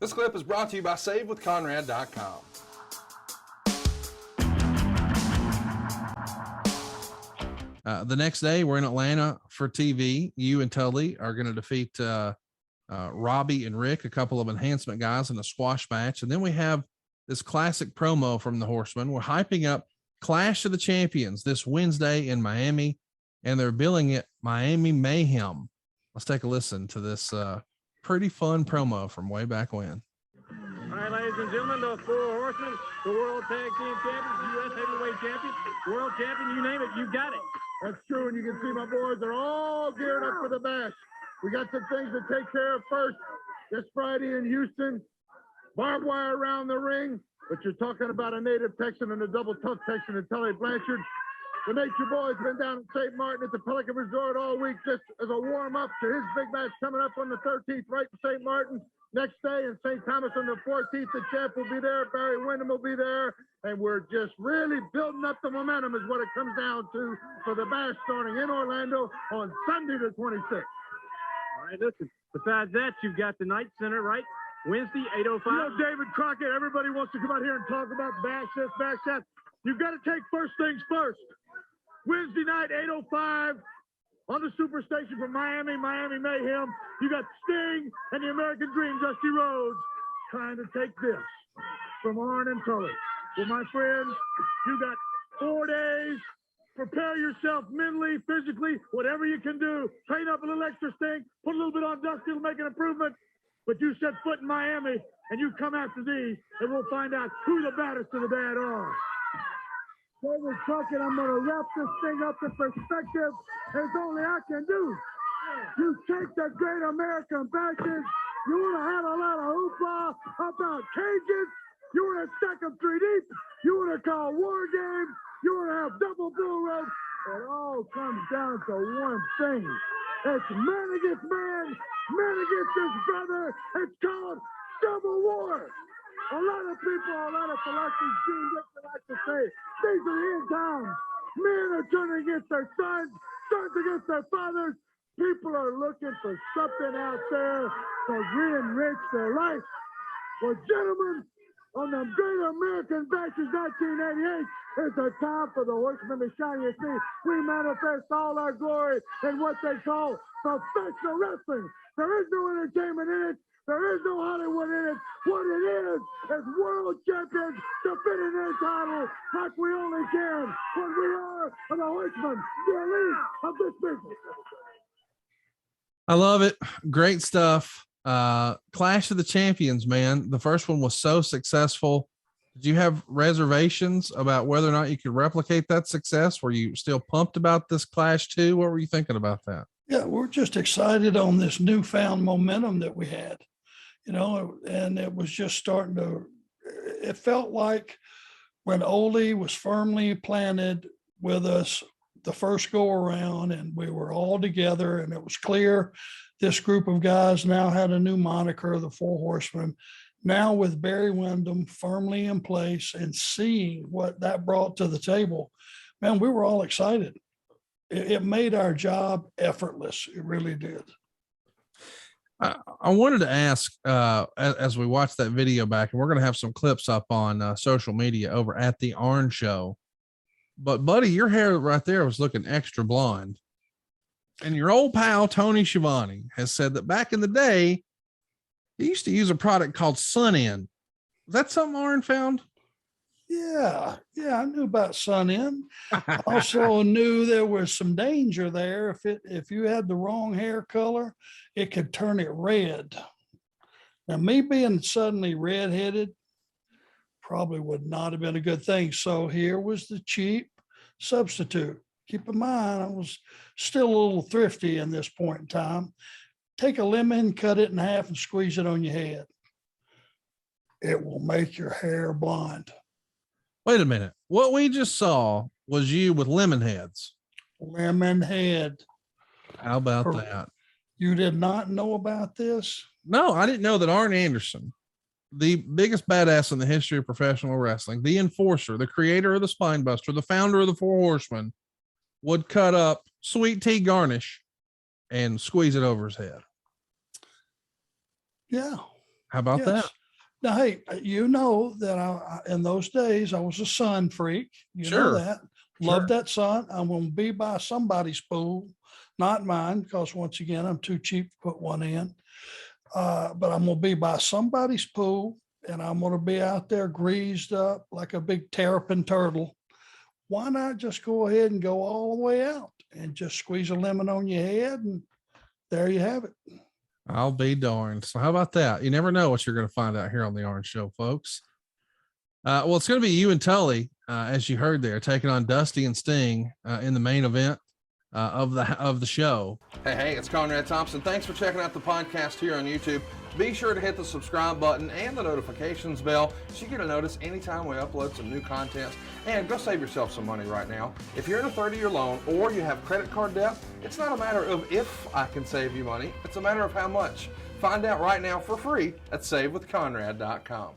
This clip is brought to you by SaveWithConrad.com. The next day, we're in Atlanta for TV. You and Tully are going to defeat Robbie and Rick, a couple of enhancement guys, in a squash match. And then we have this classic promo from the Horsemen. We're hyping up Clash of the Champions this Wednesday in Miami, and they're billing it Miami Mayhem. Let's take a listen to this pretty fun promo from way back when. All right, ladies and gentlemen, the Four Horsemen, the World Tag Team Champions, U.S. Heavyweight Champions, World Champion, you name it, you got it. That's true, and you can see my boys are all geared up for the bash. We got some things to take care of first. This Friday in Houston, barbed wire around the ring, but you're talking about a native Texan and a double tough Texan in Tully Blanchard. The Nature Boy's been down at St. Martin at the Pelican Resort all week just as a warm-up to his big match coming up on the 13th right in St. Martin. Next day in St. Thomas on the 14th, the champ will be there. Barry Windham will be there. And we're just really building up the momentum is what it comes down to for the bash starting in Orlando on Sunday the 26th. All right, listen, besides that, you've got the Night Center, right? Wednesday, 8:05. You know, David Crockett, everybody wants to come out here and talk about bash this, bash that. You've got to take first things first. Wednesday night, 8:05. On the Superstation from Miami Mayhem, you got Sting and the American Dream, Dusty Rhodes, trying to take this from Arn and Tully. Well, my friends, you got 4 days. Prepare yourself mentally, physically, whatever you can do. Train up a little extra Sting, put a little bit on Dusty to make an improvement. But you set foot in Miami, and you come after these, and we'll find out who the baddest of the bad are. David Crockett, I'm going to wrap this thing up in perspective as only I can do. You take the great American bashes, you would have had a lot of hoopla about cages, you would have stacked them 3 deep, you would have called war games, you would have double bull ropes. It all comes down to one thing. It's man against man against his brother. It's called Civil War. A lot of people, a lot of philosophies, Gene Dixon like to say, these are the end times. Men are turning against their sons, sons against their fathers. People are looking for something out there to re-enrich their life. Well, gentlemen, on the Great American Bashes 1988, it's a time for the Horsemen to shine. You see, we manifest all our glory in what they call professional wrestling. There is no entertainment in it. There is no Hollywood in it. What it is world champions defending their title like we only can when we are the Horsemen, the elite of this business. I love it. Great stuff. Clash of the Champions, man. The first one was so successful. Did you have reservations about whether or not you could replicate that success? Were you still pumped about this Clash too? What were you thinking about that? Yeah, we're just excited on this newfound momentum that we had, you know, and it was just starting to, it felt like when Ole was firmly planted with us the first go around and we were all together and it was clear this group of guys now had a new moniker, the Four Horsemen. Now with Barry Windham firmly in place and seeing what that brought to the table, man, we were all excited. It made our job effortless. It really did. I wanted to ask, as we watch that video back, and we're going to have some clips up on social media over at the Arn Show, but buddy, your hair right there was looking extra blonde. And your old pal, Tony Schiavone, has said that back in the day, he used to use a product called Sun In. Was that something Arn found? Yeah, I knew about Sun In. I also knew there was some danger there. If you had the wrong hair color, it could turn it red. Now, me being suddenly redheaded probably would not have been a good thing. So here was the cheap substitute. Keep in mind, I was still a little thrifty in this point in time. Take a lemon, cut it in half, and squeeze it on your head. It will make your hair blonde. Wait a minute. What we just saw was you with lemon heads. Lemon head. How about that? You did not know about this? No, I didn't know that Arn Anderson, the biggest badass in the history of professional wrestling, the enforcer, the creator of the Spinebuster, the founder of the Four Horsemen, would cut up sweet tea garnish and squeeze it over his head. Yeah. How about Yes. that? Now, hey, you know that in those days I was a sun freak. You Sure. know that. Love that sun. I'm going to be by somebody's pool, not mine, because once again, I'm too cheap to put one in. But I'm going to be by somebody's pool, and I'm going to be out there greased up like a big terrapin turtle. Why not just go ahead and go all the way out and just squeeze a lemon on your head, and there you have it. I'll be darned. So how about that? You never know what you're going to find out here on the Arn Show, folks. Well, it's going to be you and Tully, as you heard there, taking on Dusty and Sting in the main event of the show. Hey, it's Conrad Thompson. Thanks for checking out the podcast here on YouTube. Be sure to hit the subscribe button and the notifications bell so you get a notice anytime we upload some new content. And go save yourself some money right now. If you're in a 30-year loan or you have credit card debt, it's not a matter of if I can save you money. It's a matter of how much. Find out right now for free at SaveWithConrad.com.